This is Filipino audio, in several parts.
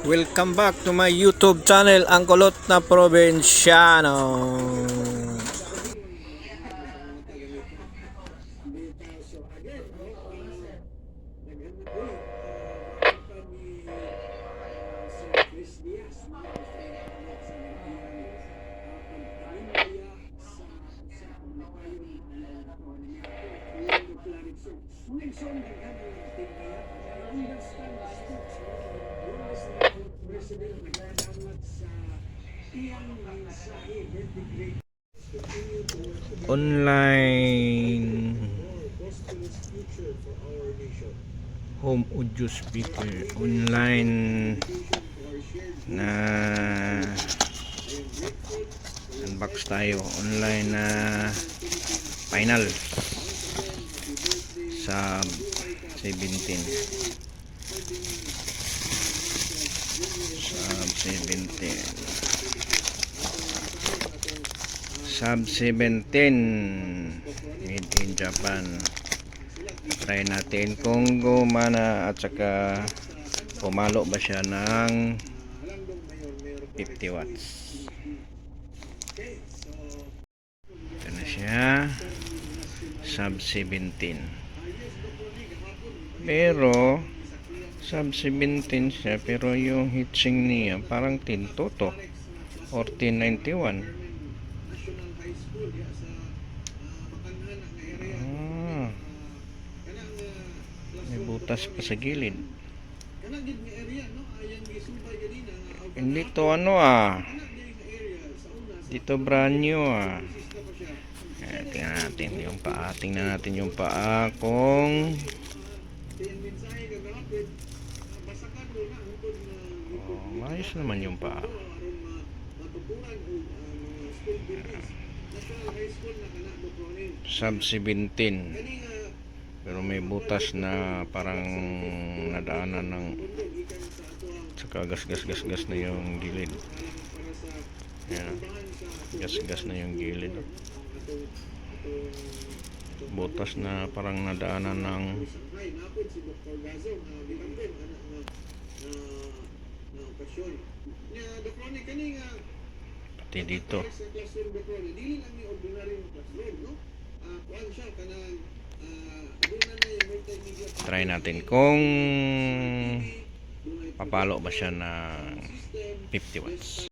Welcome back to my YouTube channel, Ang Kulot na Probinsyano. Online home audio speaker, online na unbox tayo, online na final sa 17 sub 17 made in Japan. Try natin kung gumana at saka pumalo ba siya ng 50 watts. Ito na siya, sub 17, pero sub 17 siya, pero yung heatsink niya parang 10 to or 1091. May butas pa sa gilid. Hindi to dito brand new tingnan natin yung paa. Tingnan natin yung paa kung ayos naman yung paa. Sub 17, pero may butas na parang nadaanan ng saka gas na yung gilid. Ayan, gas na yung gilid. Butas na parang nadaanan ng pati dito. Try natin kung papalo ba siya ng 50 watts.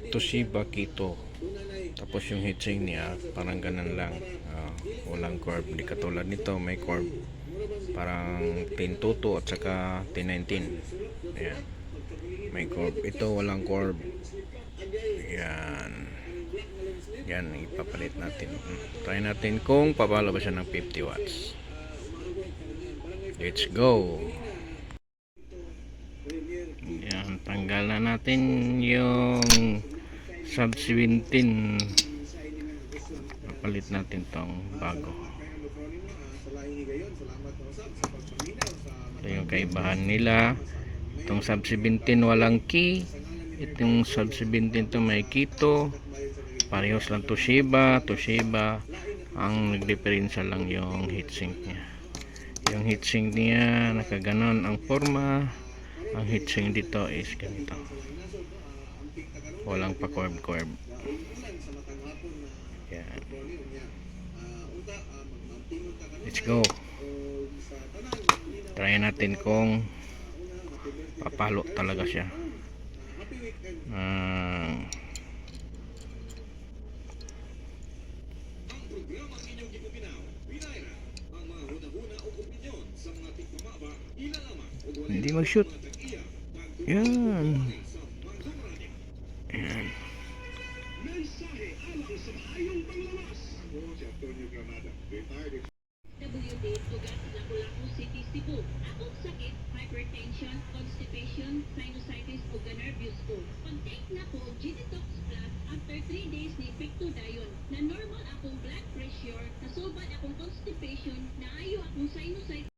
Toshiba Kito. Tapos yung heatsink niya parang ganun lang, walang curve. Di katulad nito, may curve, parang 1022 at saka 1019. Ayan, may curve. Ito walang curve. Yan, ipapalit natin. Try natin kung papalo ba siya ng 50 watts. Let's go. Yan, tanggal na natin yung sub 17. Papalit natin tong bago. Ito yung kaibahan nila. Itong sub 17 walang key. Itong sub 17 to may Kito. Parehas lang Toshiba. Ang nagdiferensya lang yung heatsink niya. Yung heatsink niya nakaganon ang forma. Ang heatsink dito is ganito, walang pa curve. Yan. Let's go. Try natin kung papalo talaga siya. Hindi mag-shoot. Yan. Akong sakit, hypertension, constipation, sinusitis o nervous ko. Pag-take na ko G-Detox Plus after 3 days ni epekto dayon. Na normal akong blood pressure, nasulbad akong constipation, naayo akong sinusitis.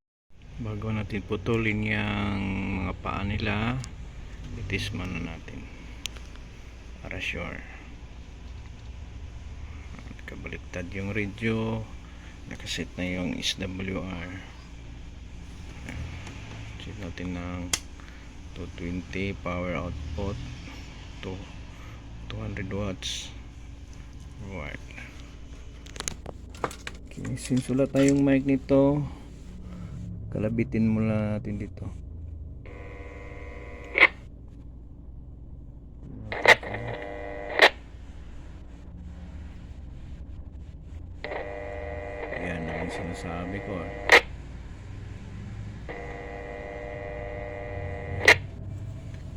Bago natin putulin yung mga paa nila, itis muna natin para sure. Kabaliktad yung radio, nakaset na yung SWR. Set natin ng 220 power output to 200 watts. Right. Okay, since wala tayong mic nito, kalabitin muna natin dito. Yan ang sinasabi ko.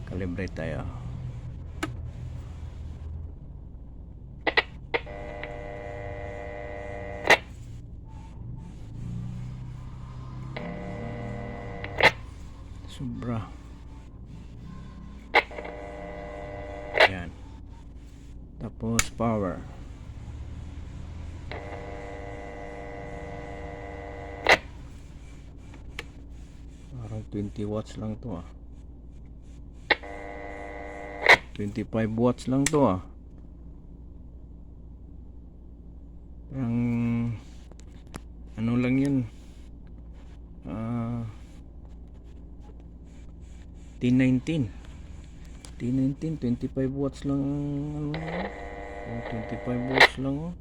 Calibrate tayo. Sobra. Yan. Tapos power. Parang 20 watts lang to 25 watts lang to Parang ano lang yun. T19 25 watts lang, ano, 25 watts lang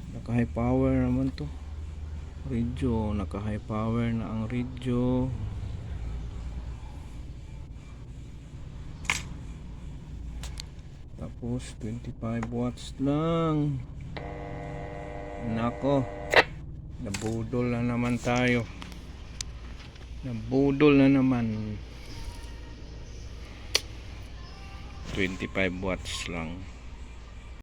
naka high power naman to. Radio, naka high power na ang radio. Tapos 25 watts lang. Nako, nabudol na naman tayo. Nabudol na naman. 25 watts lang.